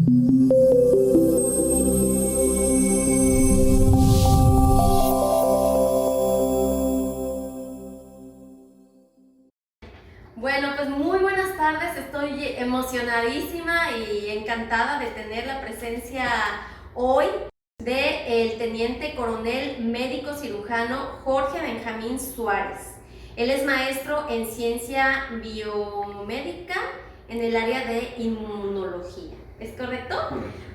Bueno, pues muy buenas tardes, estoy emocionadísima y encantada de tener la presencia hoy del teniente coronel médico cirujano Jorge Benjamín Suárez. Él es maestro en ciencia biomédica en el área de inmunología. ¿Es correcto?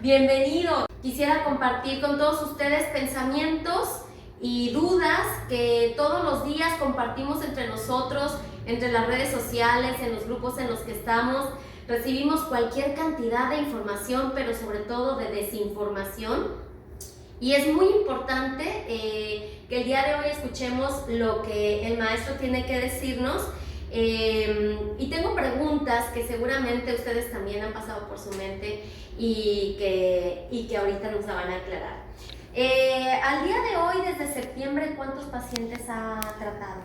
Bienvenido. Quisiera compartir con todos ustedes pensamientos y dudas que todos los días compartimos entre nosotros, entre las redes sociales, en los grupos en los que estamos. Recibimos cualquier cantidad de información, pero sobre todo de desinformación. Y es muy importante que el día de hoy escuchemos lo que el maestro tiene que decirnos. Y tengo preguntas que seguramente ustedes también han pasado por su mente y que ahorita nos la van a aclarar. Al día de hoy, desde septiembre, ¿cuántos pacientes ha tratado?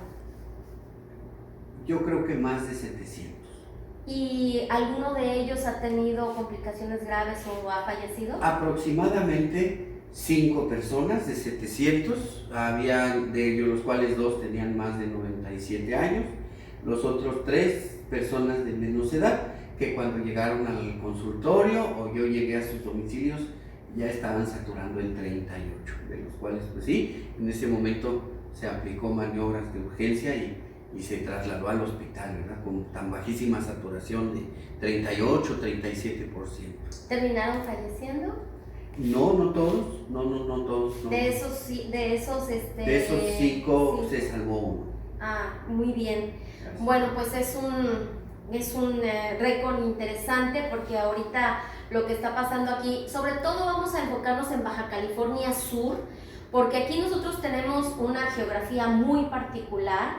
Yo creo que más de 700. ¿Y alguno de ellos ha tenido complicaciones graves o ha fallecido? Aproximadamente 5 personas de 700, había de ellos los cuales 2 tenían más de 97 años, los otros 3 personas de menos edad que cuando llegaron al consultorio o yo llegué a sus domicilios ya estaban saturando el 38, de los cuales pues sí, en ese momento se aplicó maniobras de urgencia y se trasladó al hospital, ¿verdad? Con tan bajísima saturación de 38, 37%. ¿Terminaron falleciendo? No, no todos, no todos. No. De esos 5 sí. Se salvó uno. Ah, muy bien. Gracias. Bueno, pues es un récord interesante porque ahorita lo que está pasando aquí, sobre todo vamos a enfocarnos en Baja California Sur, porque aquí nosotros tenemos una geografía muy particular.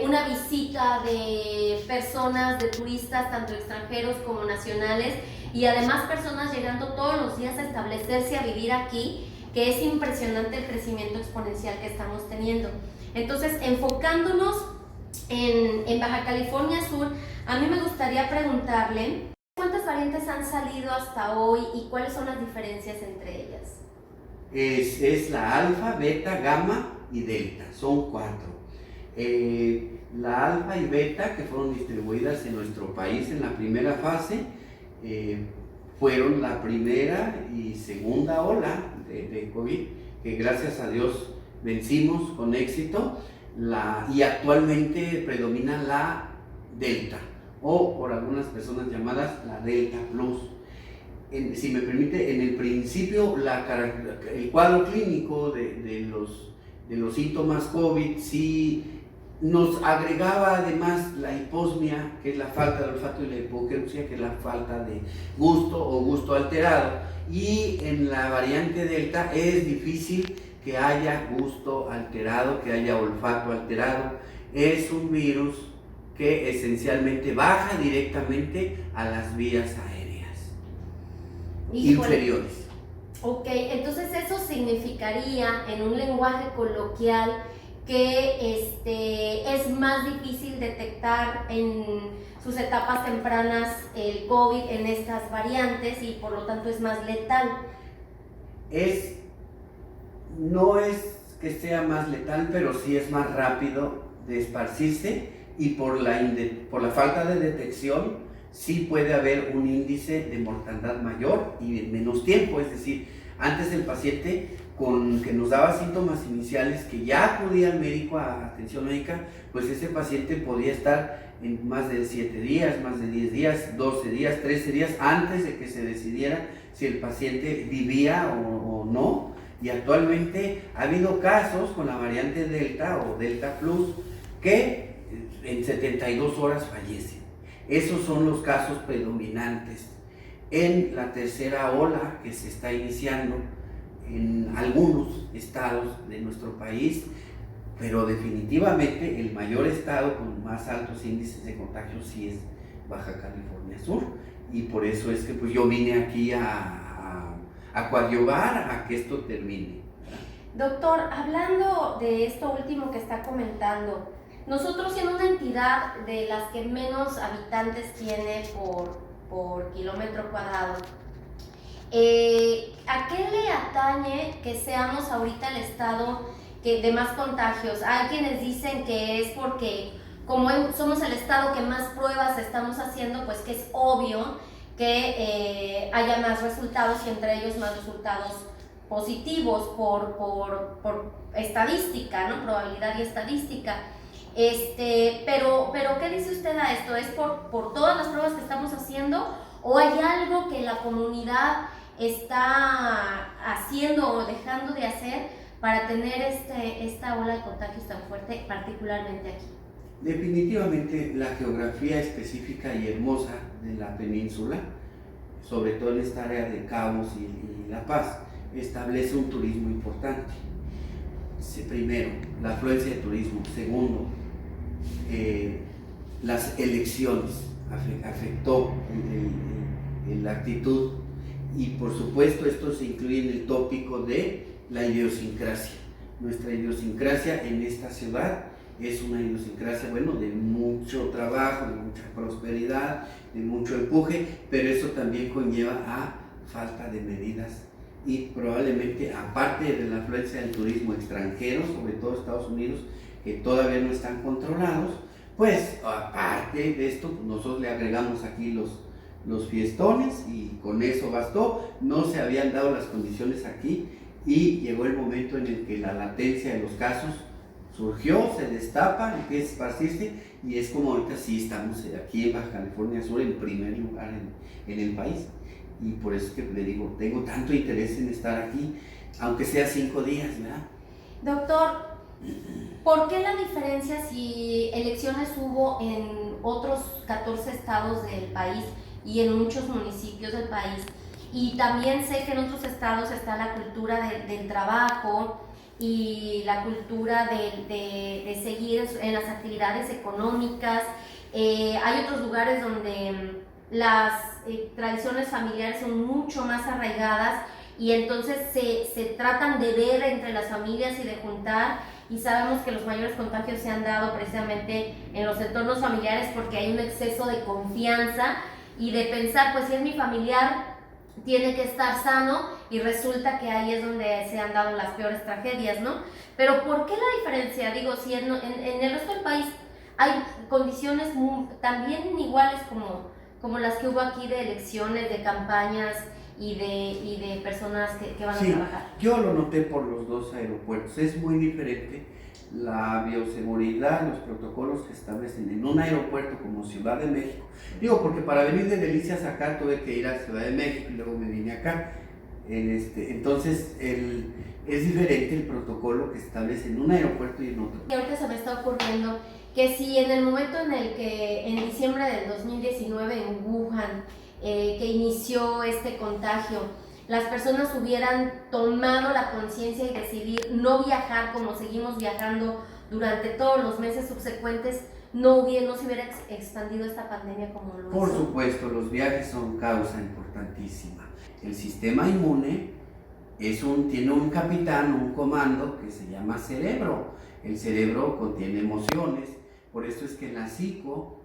Una visita de personas, de turistas, tanto extranjeros como nacionales, y además personas llegando todos los días a establecerse, a vivir aquí, que es impresionante el crecimiento exponencial que estamos teniendo. Entonces, enfocándonos en Baja California Sur, a mí me gustaría preguntarle ¿cuántas variantes han salido hasta hoy y cuáles son las diferencias entre ellas? Es la alfa, beta, gamma y delta, son 4. La alfa y beta que fueron distribuidas en nuestro país en la primera fase fueron la primera y segunda ola de COVID que gracias a Dios vencimos con éxito y actualmente predomina la delta o por algunas personas llamadas la delta plus. Si me permite, en el principio el cuadro clínico de los síntomas COVID sí nos agregaba además la hiposmia, que es la falta de olfato, y la hipoxia, que es la falta de gusto o gusto alterado. Y en la variante delta es difícil que haya gusto alterado, que haya olfato alterado. Es un virus que esencialmente baja directamente a las vías aéreas inferiores. Ok, entonces eso significaría en un lenguaje coloquial que es más difícil detectar en sus etapas tempranas el COVID en estas variantes y por lo tanto es más letal. No es que sea más letal, pero sí es más rápido de esparcirse y por la falta de detección sí puede haber un índice de mortandad mayor y en menos tiempo, es decir, antes el paciente que nos daba síntomas iniciales, que ya acudía al médico a atención médica, pues ese paciente podía estar en más de 7 días, más de 10 días, 12 días, 13 días, antes de que se decidiera si el paciente vivía o no. Y actualmente ha habido casos con la variante Delta o Delta Plus que en 72 horas fallecen. Esos son los casos predominantes. En la tercera ola que se está iniciando en algunos estados de nuestro país, pero definitivamente el mayor estado con más altos índices de contagio sí es Baja California Sur, y por eso es que pues yo vine aquí a coadyuvar a que esto termine. Doctor, hablando de esto último que está comentando, nosotros siendo una entidad de las que menos habitantes tiene por kilómetro cuadrado, ¿A qué le atañe que seamos ahorita el estado de más contagios? Hay quienes dicen que es porque como somos el estado que más pruebas estamos haciendo, pues que es obvio que haya más resultados y entre ellos más resultados positivos por estadística, ¿no? Probabilidad y estadística. Pero ¿qué dice usted a esto? ¿Es por todas las pruebas que estamos haciendo o hay algo que la comunidad está haciendo o dejando de hacer para tener esta ola de contagios tan fuerte, particularmente aquí? Definitivamente la geografía específica y hermosa de la península, sobre todo en esta área de Cabos y La Paz, establece un turismo importante. Primero, la afluencia de turismo. Segundo, las elecciones afectó la actitud, y por supuesto esto se incluye en el tópico de la idiosincrasia. Nuestra idiosincrasia en esta ciudad es una idiosincrasia, bueno, de mucho trabajo, de mucha prosperidad, de mucho empuje, pero eso también conlleva a falta de medidas y probablemente, aparte de la afluencia del turismo extranjero, sobre todo Estados Unidos, que todavía no están controlados, pues aparte de esto, pues, nosotros le agregamos aquí los fiestones y con eso bastó. No se habían dado las condiciones aquí y llegó el momento en el que la latencia de los casos surgió, se destapa, empieza a esparcirse y es como ahorita sí estamos aquí en Baja California Sur en primer lugar en el país. Y por eso es que le digo, tengo tanto interés en estar aquí, aunque sea 5 días, ¿verdad? Doctor, ¿por qué la diferencia si elecciones hubo en otros 14 estados del país y en muchos municipios del país? Y también sé que en otros estados está la cultura del trabajo y la cultura de seguir en las actividades económicas. Hay otros lugares donde las tradiciones familiares son mucho más arraigadas y entonces se tratan de ver entre las familias y de juntar, y sabemos que los mayores contagios se han dado precisamente en los entornos familiares porque hay un exceso de confianza y de pensar, pues si es mi familiar tiene que estar sano, y resulta que ahí es donde se han dado las peores tragedias, ¿no? Pero ¿por qué la diferencia? Digo, si en el resto del país hay condiciones también iguales como las que hubo aquí de elecciones, de campañas y de personas que van a trabajar. Yo lo noté por los dos aeropuertos, es muy diferente la bioseguridad, los protocolos que establecen en un aeropuerto como Ciudad de México. Digo, porque para venir de Delicias acá tuve que ir a Ciudad de México y luego me vine acá. Entonces es diferente el protocolo que se establece en un aeropuerto y en otro. Y ahorita se me está ocurriendo que si en el momento en el que en diciembre del 2019 en Wuhan, que inició este contagio, las personas hubieran tomado la conciencia y decidir no viajar como seguimos viajando durante todos los meses subsecuentes, no se hubiera expandido esta pandemia como lo hizo. Por supuesto, los viajes son causa importantísima. El sistema inmune tiene un capitán, un comando que se llama cerebro. El cerebro contiene emociones, por eso es que la psico,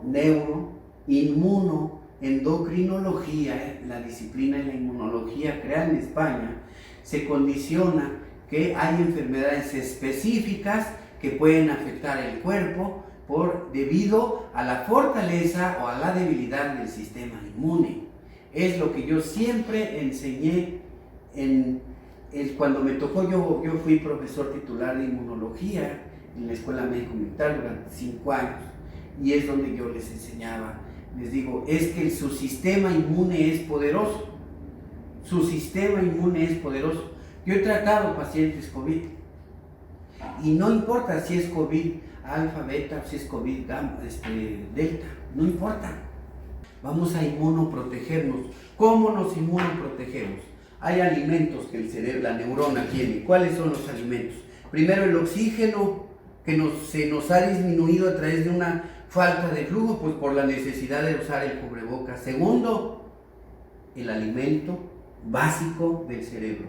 neuro, inmuno, endocrinología, la disciplina de la inmunología creada en España, se condiciona que hay enfermedades específicas que pueden afectar el cuerpo debido a la fortaleza o a la debilidad del sistema inmune. Es lo que yo siempre enseñé cuando me tocó. Yo fui profesor titular de inmunología en la Escuela Médico Militar durante 5 años, y es donde yo les enseñaba. Les digo, es que su sistema inmune es poderoso. Su sistema inmune es poderoso. Yo he tratado pacientes COVID y no importa si es COVID alfa, beta, si es COVID gamma, delta, no importa. Vamos a inmunoprotegernos. ¿Cómo nos inmunoprotegemos? Hay alimentos que el cerebro, la neurona tiene. ¿Cuáles son los alimentos? Primero, el oxígeno que se nos ha disminuido a través de una falta de flujo, pues por la necesidad de usar el cubrebocas. Segundo, el alimento básico del cerebro.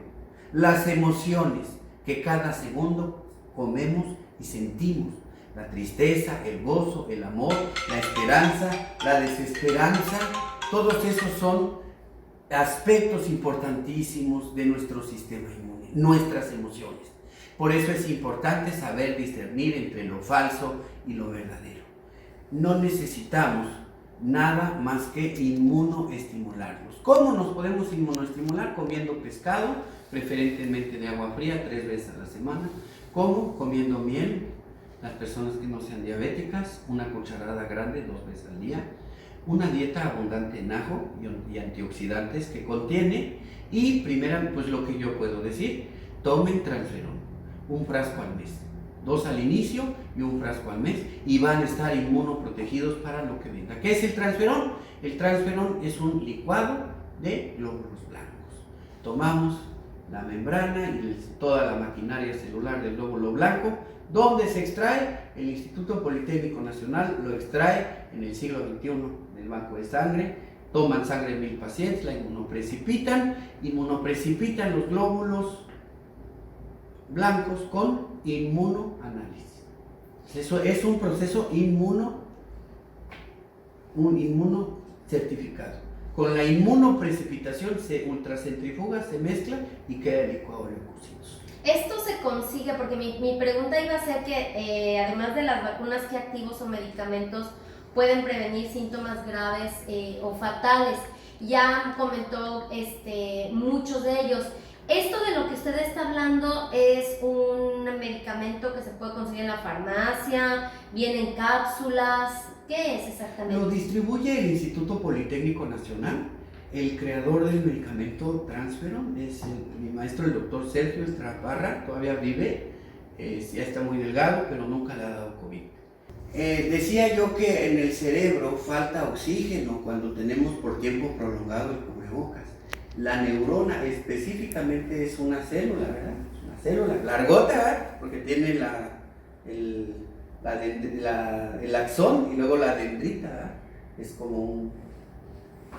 Las emociones que cada segundo comemos y sentimos. La tristeza, el gozo, el amor, la esperanza, la desesperanza, todos esos son aspectos importantísimos de nuestro sistema inmune, nuestras emociones. Por eso es importante saber discernir entre lo falso y lo verdadero. No necesitamos nada más que inmunoestimularnos. ¿Cómo nos podemos inmunoestimular? Comiendo pescado, preferentemente de agua fría, 3 veces a la semana. ¿Cómo? Comiendo miel. Las personas que no sean diabéticas, una cucharada grande 2 veces al día. Una dieta abundante en ajo y antioxidantes que contiene. Y primero, pues lo que yo puedo decir, tomen transferón, un frasco al mes. 2 al inicio y un frasco al mes, y van a estar inmunoprotegidos para lo que venga. ¿Qué es el transferón? El transferón es un licuado de glóbulos blancos. Tomamos la membrana y toda la maquinaria celular del glóbulo blanco. ¿Dónde se extrae? El Instituto Politécnico Nacional lo extrae en el siglo XXI del banco de sangre. Toman sangre de 1000 pacientes, la inmunoprecipitan los glóbulos blancos con inmunoanálisis. Eso es un proceso inmuno certificado. Con la inmunoprecipitación se ultracentrifuga, se mezcla y queda el licuado de leucocitos. Esto se consigue, porque mi pregunta iba a ser que además de las vacunas, ¿qué activos o medicamentos pueden prevenir síntomas graves o fatales? Ya comentó muchos de ellos. Esto de lo que usted está hablando es un medicamento que se puede conseguir en la farmacia, viene en cápsulas, ¿qué es exactamente? Lo distribuye el Instituto Politécnico Nacional. El creador del medicamento Transferon es mi maestro, el doctor Sergio Estraparra, todavía vive, ya está muy delgado, pero nunca le ha dado COVID. Decía yo que en el cerebro falta oxígeno cuando tenemos por tiempo prolongado el cubrebocas. La neurona específicamente es una célula, ¿verdad? Es una célula largota, ¿verdad? Porque tiene el axón y luego la dendrita, ¿verdad? Es como un...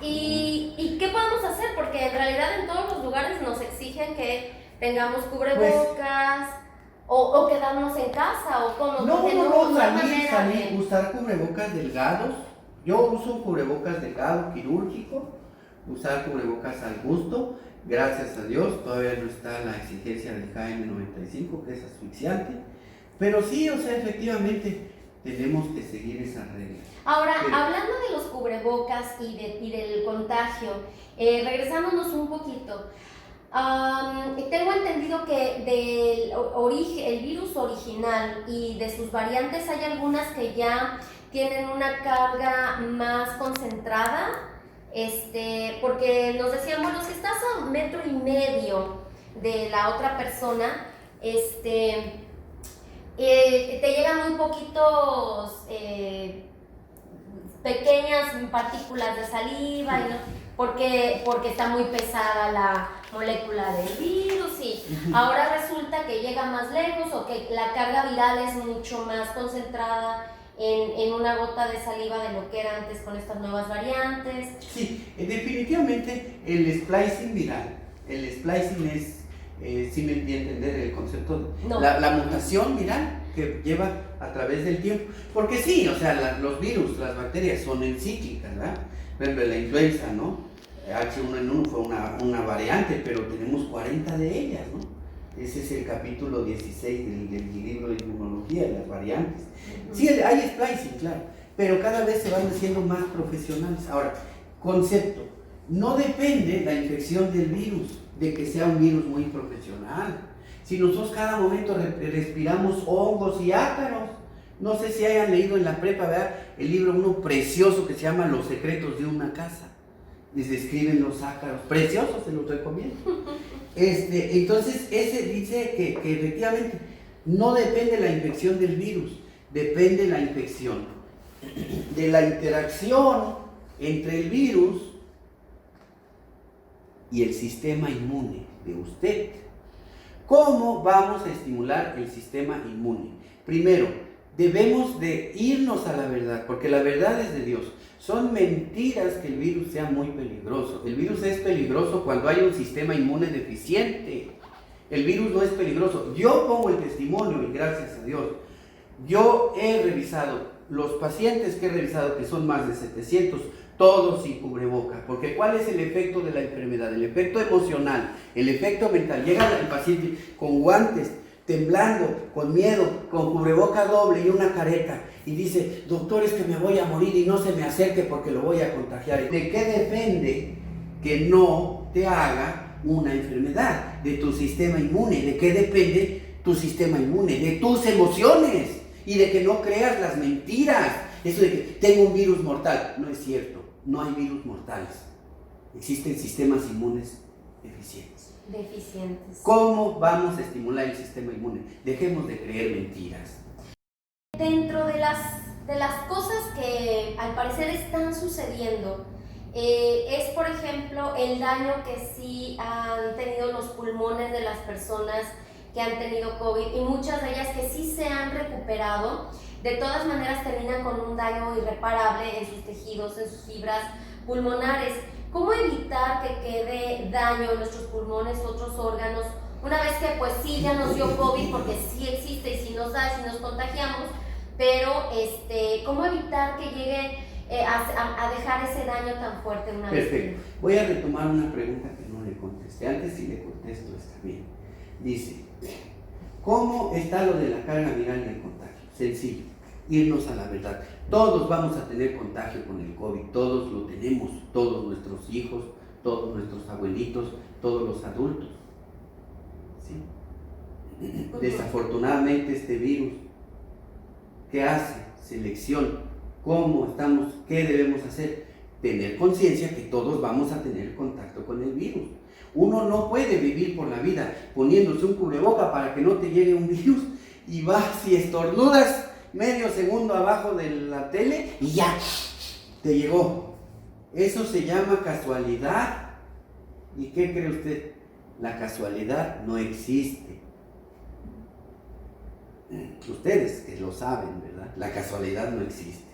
¿Y qué podemos hacer? Porque en realidad en todos los lugares nos exigen que tengamos cubrebocas, o quedarnos en casa, o como... No, salir, usar cubrebocas delgados. Yo uso un cubrebocas delgado, quirúrgico. Usar cubrebocas al gusto, gracias a Dios, todavía no está la exigencia del KN95, que es asfixiante, pero sí, o sea, efectivamente tenemos que seguir esas reglas. Ahora, hablando de los cubrebocas y del contagio, regresándonos un poquito, tengo entendido que el virus original y de sus variantes hay algunas que ya tienen una carga más concentrada. Porque nos decían, bueno, si estás a 1,5 metros de la otra persona, te llegan muy poquitos pequeñas partículas de saliva, porque está muy pesada la molécula del virus, y ahora resulta que llega más lejos, o que la carga viral es mucho más concentrada en una gota de saliva de lo que era antes con estas nuevas variantes. Sí, definitivamente el splicing viral. El splicing es, si me entiende entender el concepto, no. la mutación viral que lleva a través del tiempo. Porque sí, o sea, los virus, las bacterias son encíclicas, ¿verdad? Por ejemplo, la influenza, ¿no? H1N1 fue una variante, pero tenemos 40 de ellas, ¿no? Ese es el capítulo 16 del libro de inmunología, de las variantes. Sí, hay splicing, claro, pero cada vez se van haciendo más profesionales. Ahora, concepto, no depende la infección del virus, de que sea un virus muy profesional. Si nosotros cada momento respiramos hongos y ácaros, no sé si hayan leído en la prepa, ¿verdad? El libro uno precioso que se llama Los secretos de una casa. Y se describen los ácaros, preciosos, se los recomiendo. Entonces, ese dice que efectivamente no depende la infección del virus, depende la infección de la interacción entre el virus y el sistema inmune de usted. ¿Cómo vamos a estimular el sistema inmune? Primero, debemos de irnos a la verdad, porque la verdad es de Dios. Son mentiras que el virus sea muy peligroso. El virus es peligroso cuando hay un sistema inmune deficiente. El virus no es peligroso. Yo pongo el testimonio y gracias a Dios. Yo he revisado, los pacientes que he revisado, que son más de 700, todos sin cubreboca, porque ¿cuál es el efecto de la enfermedad? El efecto emocional, el efecto mental. Llega el paciente con guantes, temblando, con miedo, con cubreboca doble y una careta, y dice, doctor, es que me voy a morir y no se me acerque porque lo voy a contagiar. ¿De qué depende que no te haga una enfermedad? De tu sistema inmune. ¿De qué depende tu sistema inmune? De tus emociones y de que no creas las mentiras. Eso de que tengo un virus mortal, no es cierto. No hay virus mortales. Existen sistemas inmunes deficientes. ¿Cómo vamos a estimular el sistema inmune? Dejemos de creer mentiras. Dentro de las cosas que al parecer están sucediendo, es por ejemplo el daño que sí han tenido los pulmones de las personas que han tenido COVID, y muchas de ellas que sí se han recuperado. De todas maneras terminan con un daño irreparable en sus tejidos, en sus fibras pulmonares. ¿Cómo evitar que quede daño en nuestros pulmones, otros órganos, una vez que pues sí ya nos dio COVID, porque sí existe y sí nos da, sí nos contagiamos, pero cómo evitar que llegue a dejar ese daño tan fuerte una vez? Perfecto. Voy a retomar una pregunta que no le contesté. Antes si le contesto está bien. Dice, ¿cómo está lo de la carga viral del contagio? Sencillo, irnos a la verdad. Todos vamos a tener contagio con el COVID, todos lo tenemos, todos nuestros hijos, todos nuestros abuelitos, todos los adultos. ¿Sí? Desafortunadamente este virus, ¿qué hace? Selección. ¿Cómo estamos? ¿Qué debemos hacer? Tener conciencia que todos vamos a tener contacto con el virus. Uno no puede vivir por la vida poniéndose un cubreboca para que no te llegue un virus y vas y estornudas medio segundo abajo de la tele y ya te llegó. Eso se llama casualidad. ¿Y qué cree usted? La casualidad no existe. Ustedes que lo saben, ¿verdad? La casualidad no existe.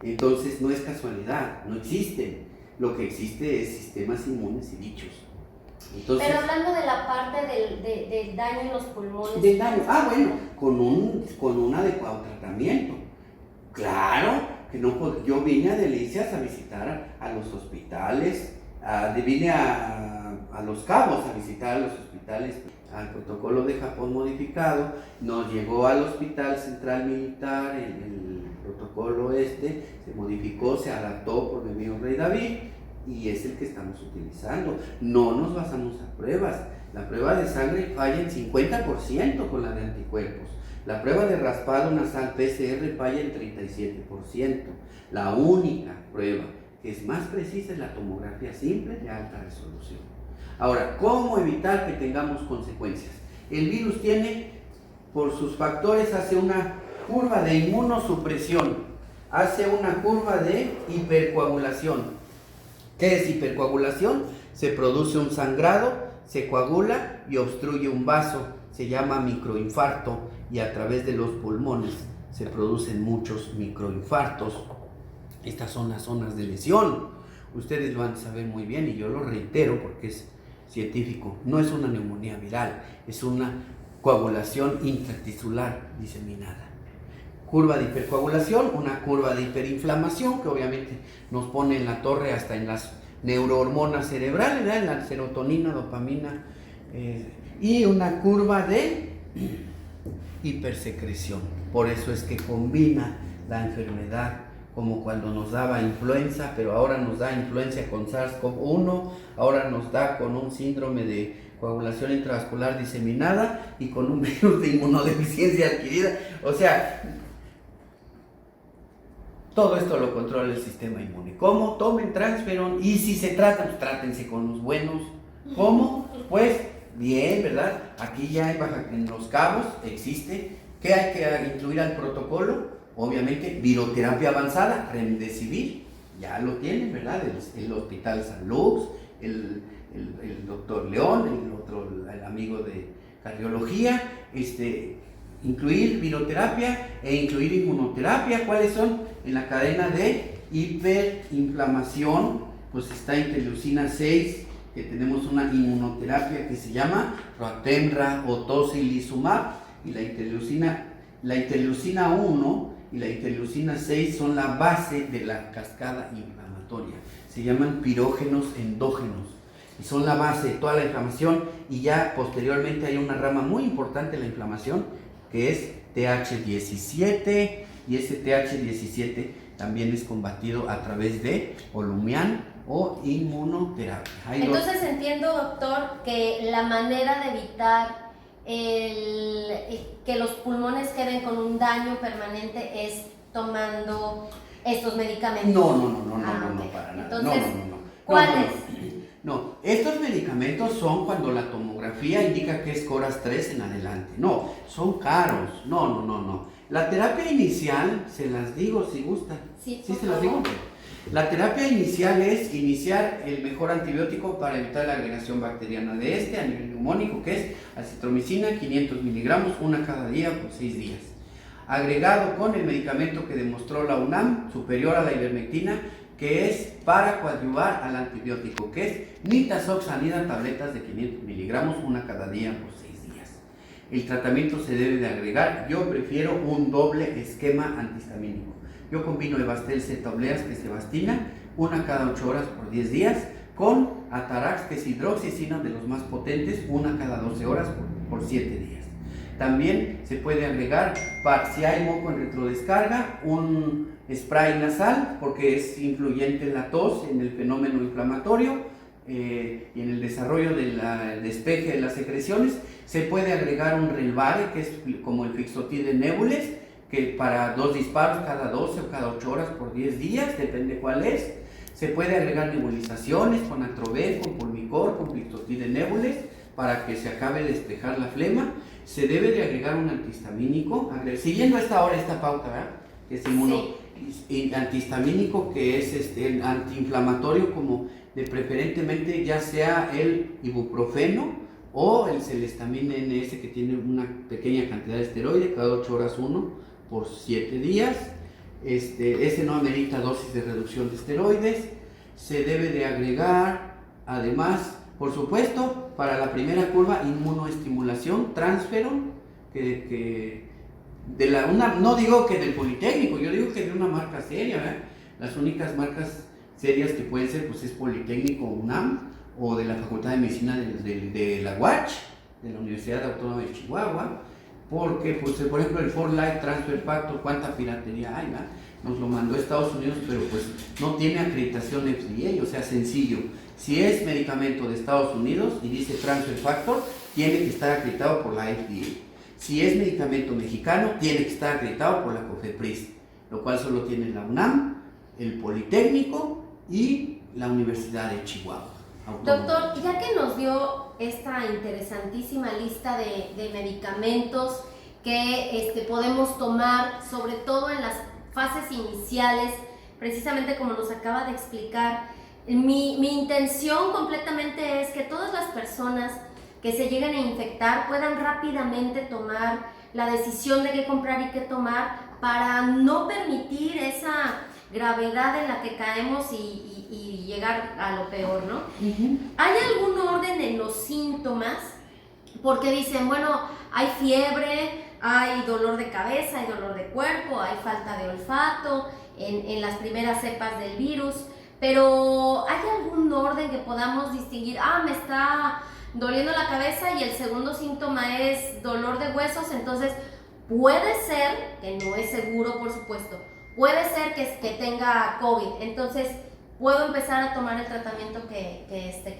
Entonces no es casualidad, no existen. Lo que existe es sistemas inmunes y bichos. Entonces, pero hablando de la parte del daño en los pulmones. Del daño, bueno, con un adecuado tratamiento. Claro, que no, yo vine a Delicias a visitar a los hospitales, vine a Los Cabos a visitar a los hospitales, al protocolo de Japón modificado, nos llegó al Hospital Central Militar, el protocolo se modificó, se adaptó por mi amigo Rey David, y es el que estamos utilizando. No nos basamos a pruebas. La prueba de sangre falla en 50% con la de anticuerpos. La prueba de raspado nasal PCR falla en 37%. La única prueba que es más precisa es la tomografía simple de alta resolución. Ahora, ¿cómo evitar que tengamos consecuencias? El virus por sus factores, hace una curva de inmunosupresión, hace una curva de hipercoagulación. ¿Qué es hipercoagulación? Se produce un sangrado, se coagula y obstruye un vaso, se llama microinfarto, y a través de los pulmones se producen muchos microinfartos. Estas son las zonas de lesión. Ustedes lo van a saber muy bien y yo lo reitero porque es científico. No es una neumonía viral, es una coagulación intratisular diseminada. Curva de hipercoagulación, una curva de hiperinflamación que obviamente nos pone en la torre hasta en las neurohormonas cerebrales, en la serotonina, dopamina, y una curva de hipersecreción. Por eso es que combina la enfermedad como cuando nos daba influenza, pero ahora nos da influenza con SARS-CoV-1, ahora nos da con un síndrome de coagulación intravascular diseminada y con un virus de inmunodeficiencia adquirida. O sea, todo esto lo controla el sistema inmune. ¿Cómo? Tomen Transferon, y si se tratan, pues trátense con los buenos. ¿Cómo? Pues bien, ¿verdad? Aquí ya en Los Cabos existe. ¿Qué hay que incluir al protocolo? Obviamente, viroterapia avanzada, Remdesivir, ya lo tienen, ¿verdad? El Hospital San Lux, el doctor León, el amigo de cardiología, incluir viroterapia e incluir inmunoterapia. ¿Cuáles son? En la cadena de hiperinflamación, pues está interleucina 6, que tenemos una inmunoterapia que se llama Roatemra o tocilizumab, y la interleucina 1 y la interleucina 6 son la base de la cascada inflamatoria. inflamatoria. Se llaman pirógenos endógenos y son la base de toda la inflamación, y ya posteriormente hay una rama muy importante de la inflamación que es TH17, y ese TH17 también es combatido a través de Olumiant o inmunoterapia. Entonces entiendo, doctor, que la manera de evitar que los pulmones queden con un daño permanente es tomando estos medicamentos. No, para nada. Entonces, ¿cuáles? No, estos medicamentos son cuando la tomografía indica que es CORAS 3 en adelante. No, son caros. No. La terapia inicial, se las digo si gusta. Sí, se las digo. La terapia inicial es iniciar el mejor antibiótico para evitar la agregación bacteriana de a nivel neumónico, que es acitromicina, 500 miligramos, una cada día por 6 días. Agregado con el medicamento que demostró la UNAM, superior a la ivermectina, que es para coadyuvar al antibiótico, que es nitazoxanida, tabletas de 500 miligramos, una cada día por 6 días. El tratamiento se debe de agregar, yo prefiero un doble esquema antihistamínico. Yo combino Evastel Z obleas, que es Evastina, una cada 8 horas por 10 días, con Atarax, que es hidroxicina, de los más potentes, una cada 12 horas por 7 días. También se puede agregar, si hay moco en retrodescarga, un spray nasal, porque es influyente en la tos, en el fenómeno inflamatorio y en el desarrollo del despeje de las secreciones. Se puede agregar un Relvare, que es como el Fixotide Nebules, que para 2 disparos cada 12 o cada 8 horas por 10 días, depende cuál es. Se puede agregar nebulizaciones con Atrovel, con Pulmicor, con Fixotide Nebules, para que se acabe de despejar la flema. Se debe de agregar un antihistamínico, siguiendo esta pauta, ¿verdad? Que es antihistamínico, que es antiinflamatorio, como de preferentemente ya sea el ibuprofeno o el Celestamina NS, que tiene una pequeña cantidad de esteroide, cada 8 horas uno por 7 días. Ese no amerita dosis de reducción de esteroides. Se debe de agregar, además, por supuesto, para la primera curva, inmunoestimulación, Transferon, no digo que del Politécnico, yo digo que de una marca seria, ¿verdad? Las únicas marcas serias que pueden ser, pues, es Politécnico, UNAM, o de la Facultad de Medicina de la UACH, de la Universidad Autónoma de Chihuahua, porque, pues, por ejemplo, el 4-Life Transfer Factor, ¿cuánta piratería hay, ¿verdad? Nos lo mandó Estados Unidos, pero pues no tiene acreditación FDA, o sea, sencillo. Si es medicamento de Estados Unidos y dice Transfer Factor, tiene que estar acreditado por la FDA. Si es medicamento mexicano, tiene que estar acreditado por la COFEPRIS, lo cual solo tiene la UNAM, el Politécnico y la Universidad de Chihuahua. Doctor, ya que nos dio esta interesantísima lista de medicamentos que podemos tomar, sobre todo en las fases iniciales, precisamente como nos acaba de explicar, mi intención completamente es que todas las personas que se lleguen a infectar puedan rápidamente tomar la decisión de qué comprar y qué tomar, para no permitir esa gravedad en la que caemos y llegar a lo peor, ¿no? ¿Hay algún orden en los síntomas? Porque dicen, bueno, hay fiebre, hay dolor de cabeza, hay dolor de cuerpo, hay falta de olfato en las primeras cepas del virus, pero ¿hay algún orden que podamos distinguir? Me está doliendo la cabeza y el segundo síntoma es dolor de huesos, entonces puede ser, que no es seguro por supuesto, puede ser que tenga COVID, entonces puedo empezar a tomar el tratamiento que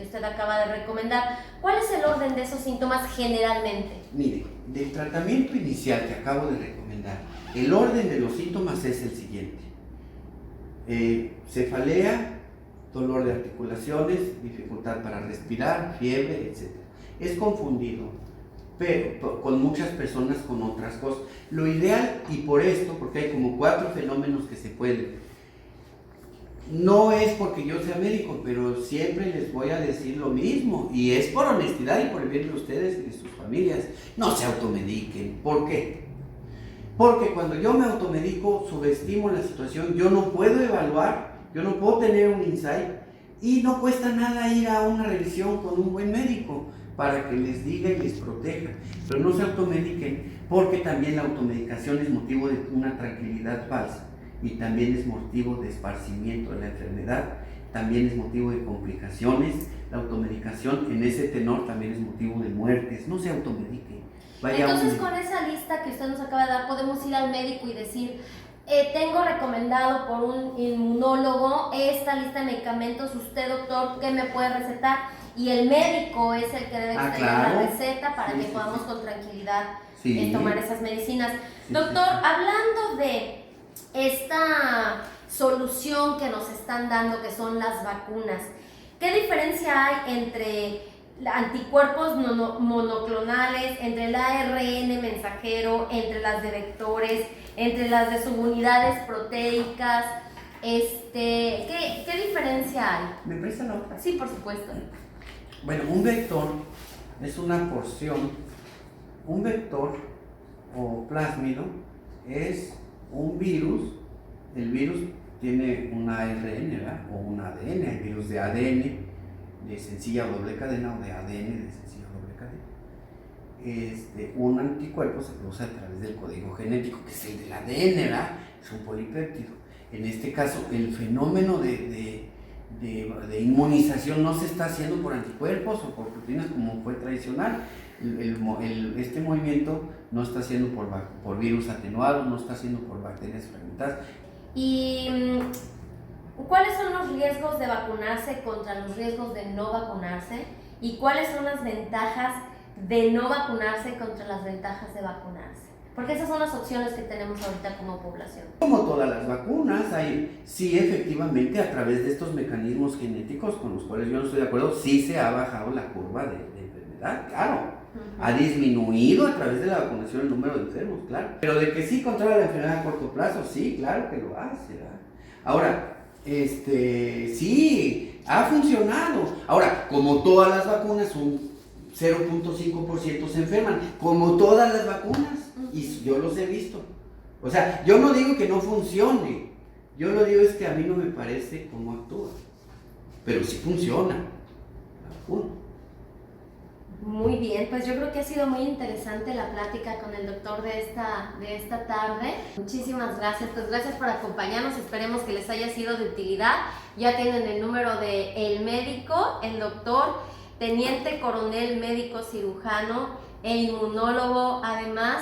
usted acaba de recomendar. ¿Cuál es el orden de esos síntomas generalmente? Mire, del tratamiento inicial que acabo de recomendar, el orden de los síntomas es el siguiente: cefalea, dolor de articulaciones, dificultad para respirar, fiebre, etc. Es confundido, pero con muchas personas con otras cosas. Lo ideal, y por esto, porque hay como 4 fenómenos que se pueden. No es porque yo sea médico, pero siempre les voy a decir lo mismo, y es por honestidad y por el bien de ustedes y de sus familias. No se automediquen. ¿Por qué? Porque cuando yo me automedico, subestimo la situación, yo no puedo evaluar, yo no puedo tener un insight, y no cuesta nada ir a una revisión con un buen médico para que les diga y les proteja. Pero no se automediquen, porque también la automedicación es motivo de una tranquilidad falsa. y también es motivo de esparcimiento de la enfermedad, también es motivo de complicaciones. La automedicación en ese tenor también es motivo de muertes. No se automedique. Entonces, con esa lista que usted nos acaba de dar, podemos ir al médico y decir, tengo recomendado por un inmunólogo esta lista de medicamentos, usted, doctor, ¿qué me puede recetar? Y el médico es el que debe tener claro. la receta para que podamos con tranquilidad tomar esas medicinas. Sí, doctor, hablando de esta solución que nos están dando, que son las vacunas, ¿qué diferencia hay entre anticuerpos monoclonales, entre el ARN mensajero, entre las de vectores, entre las de subunidades proteicas? ¿Qué diferencia hay? ¿Me presta la otra? Sí, por supuesto. Bueno, un vector es una porción. Un vector o plásmido es un virus. El virus tiene un ARN, ¿verdad? O un ADN. Hay virus de ADN de sencilla o doble cadena, o de ADN de sencilla o doble cadena. Un anticuerpo se produce a través del código genético, que es el del ADN, ¿verdad? Es un polipéptido. En este caso, el fenómeno de inmunización no se está haciendo por anticuerpos o por proteínas como fue tradicional. Este movimiento no está haciendo por virus atenuados, no está haciendo por bacterias fragmentadas. ¿Y cuáles son los riesgos de vacunarse contra los riesgos de no vacunarse? ¿Y cuáles son las ventajas de no vacunarse contra las ventajas de vacunarse? Porque esas son las opciones que tenemos ahorita como población. Como todas las vacunas, sí, efectivamente, a través de estos mecanismos genéticos con los cuales yo no estoy de acuerdo, sí se ha bajado la curva de enfermedad, claro. Ha disminuido a través de la vacunación el número de enfermos, claro. Pero de que sí controla la enfermedad a corto plazo, sí, claro que lo hace, ¿verdad? Ahora, sí, ha funcionado. Ahora, como todas las vacunas, un 0.5% se enferman, como todas las vacunas, y yo los he visto. O sea, yo no digo que no funcione, yo lo digo es que a mí no me parece cómo actúa, pero sí funciona la vacuna. Muy bien, pues yo creo que ha sido muy interesante la plática con el doctor de esta tarde. Muchísimas gracias, pues gracias por acompañarnos, esperemos que les haya sido de utilidad. Ya tienen el número de el médico, el doctor, teniente coronel médico cirujano e inmunólogo, además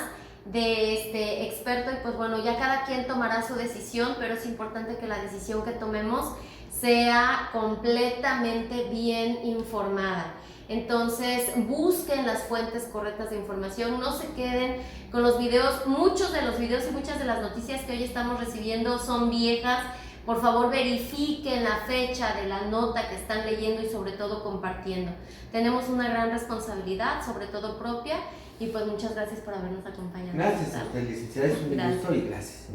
de experto, y pues bueno, ya cada quien tomará su decisión, pero es importante que la decisión que tomemos sea completamente bien informada. Entonces, busquen las fuentes correctas de información, no se queden con los videos. Muchos de los videos y muchas de las noticias que hoy estamos recibiendo son viejas. Por favor, verifiquen la fecha de la nota que están leyendo y sobre todo compartiendo. Tenemos una gran responsabilidad, sobre todo propia, y pues muchas gracias por habernos acompañado. Gracias a usted, licenciada, es un gusto y gracias.